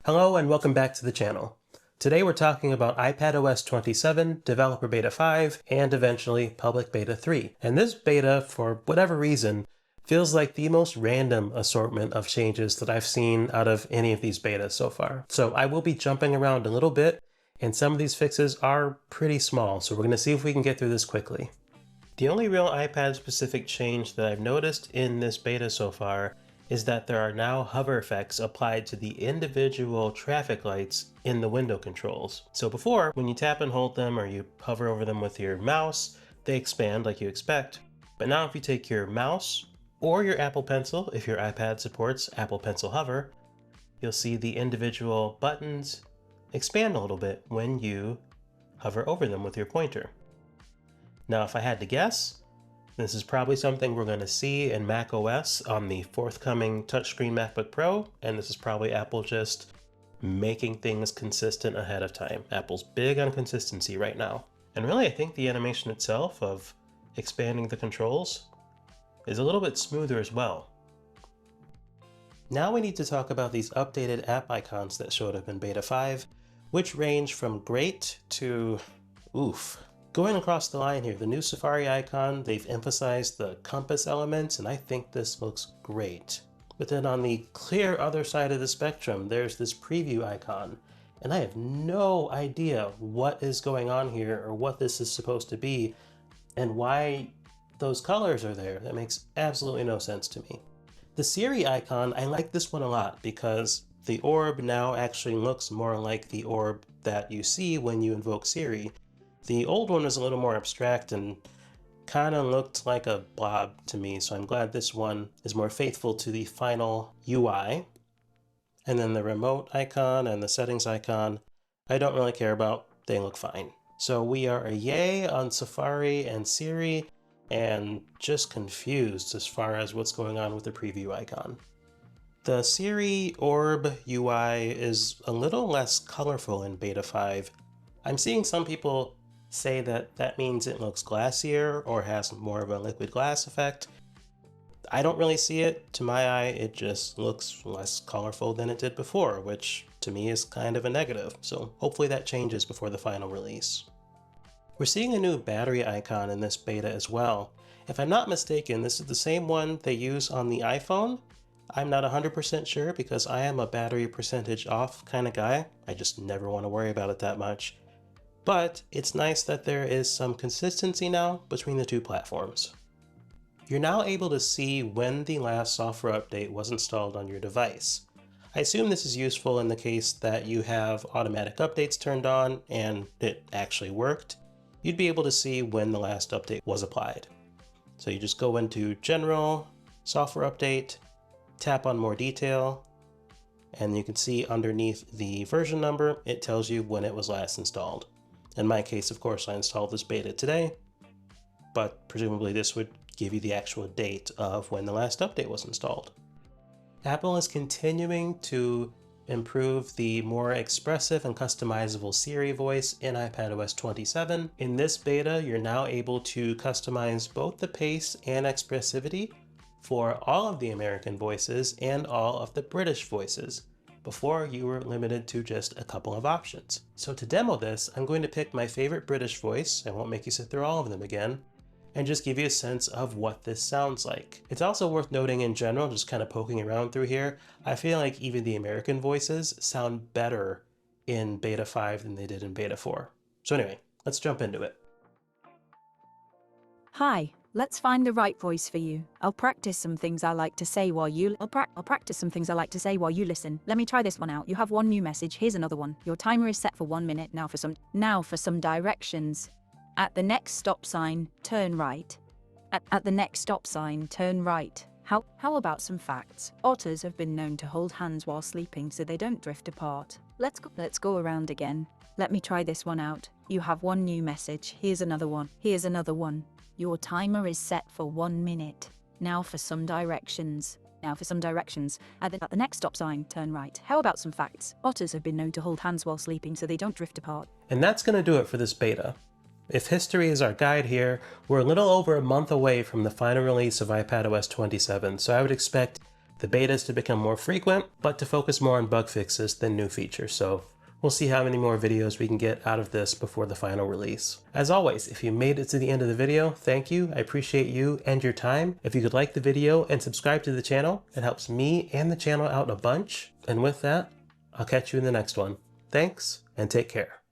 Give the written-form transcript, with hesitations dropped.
Hello and welcome back to the channel. Today we're talking about iPadOS 27, Developer Beta 5, and eventually Public Beta 3. And this beta, for whatever reason, feels like the most random assortment of changes that I've seen out of any of these betas so far. So I will be jumping around a little bit, and some of these fixes are pretty small, so we're going to see if we can get through this quickly. The only real iPad-specific change that I've noticed in this beta so far is that there are now hover effects applied to the individual traffic lights in the window controls. So before, when you tap and hold them or you hover over them with your mouse, they expand like you expect. But now if you take your mouse or your Apple Pencil, if your iPad supports Apple Pencil Hover, you'll see the individual buttons expand a little bit when you hover over them with your pointer. Now if I had to guess, this is probably something we're going to see in macOS on the forthcoming touchscreen MacBook Pro, and this is probably Apple just making things consistent ahead of time. Apple's big on consistency right now. And really, I think the animation itself of expanding the controls is a little bit smoother as well. Now we need to talk about these updated app icons that showed up in Beta 5, which range from great to oof. Going across the line here, the new Safari icon, they've emphasized the compass elements, and I think this looks great. But then on the clear other side of the spectrum, there's this preview icon, and I have no idea what is going on here or what this is supposed to be and why those colors are there. That makes absolutely no sense to me. The Siri icon, I like this one a lot because the orb now actually looks more like the orb that you see when you invoke Siri. The old one was a little more abstract and kind of looked like a blob to me, so I'm glad this one is more faithful to the final UI. And then the remote icon and the settings icon, I don't really care about. They look fine. So we are a yay on Safari and Siri, and just confused as far as what's going on with the preview icon. The Siri orb UI is a little less colorful in Beta 5. I'm seeing some people say that that means it looks glassier or has more of a liquid glass effect. I don't really see it. To my eye, it just looks less colorful than it did before, which to me is kind of a negative. So hopefully that changes before the final release. We're seeing a new battery icon in this beta as well. If I'm not mistaken, this is the same one they use on the iPhone. I'm not 100% sure because I am a battery percentage off kind of guy. I just never want to worry about it that much. But it's nice that there is some consistency now between the two platforms. You're now able to see when the last software update was installed on your device. I assume this is useful in the case that you have automatic updates turned on and it actually worked. You'd be able to see when the last update was applied. So you just go into General, Software Update, tap on More Detail, and you can see underneath the version number, it tells you when it was last installed. In my case, of course, I installed this beta today, but presumably this would give you the actual date of when the last update was installed. Apple is continuing to improve the more expressive and customizable Siri voice in iPadOS 27. In this beta, you're now able to customize both the pace and expressivity for all of the American voices and all of the British voices. Before, you were limited to just a couple of options. So to demo this, I'm going to pick my favorite British voice, I won't make you sit through all of them again, and just give you a sense of what this sounds like. It's also worth noting in general, just kind of poking around through here, I feel like even the American voices sound better in Beta 5 than they did in Beta 4. So anyway, let's jump into it. Hi, let's find the right voice for you. I'll practice some things I like to say while you listen. Let me try this one out. You have one new message. Here's another one. Your timer is set for 1 minute. Now for some directions. At the next stop sign, turn right. At the next stop sign, turn right. How about some facts? Otters have been known to hold hands while sleeping so they don't drift apart. Let's go around again. Let me try this one out. You have one new message. Here's another one. Your timer is set for 1 minute. Now for some directions. At the next stop sign, turn right. How about some facts? Otters have been known to hold hands while sleeping so they don't drift apart. And that's going to do it for this beta. If history is our guide here, we're a little over a month away from the final release of iPadOS 27, so I would expect The beta is to become more frequent, but to focus more on bug fixes than new features, so we'll see how many more videos we can get out of this before the final release. As always, if you made it to the end of the video, thank you. I appreciate you and your time. If you could like the video and subscribe to the channel, it helps me and the channel out a bunch. And with that, I'll catch you in the next one. Thanks, and take care.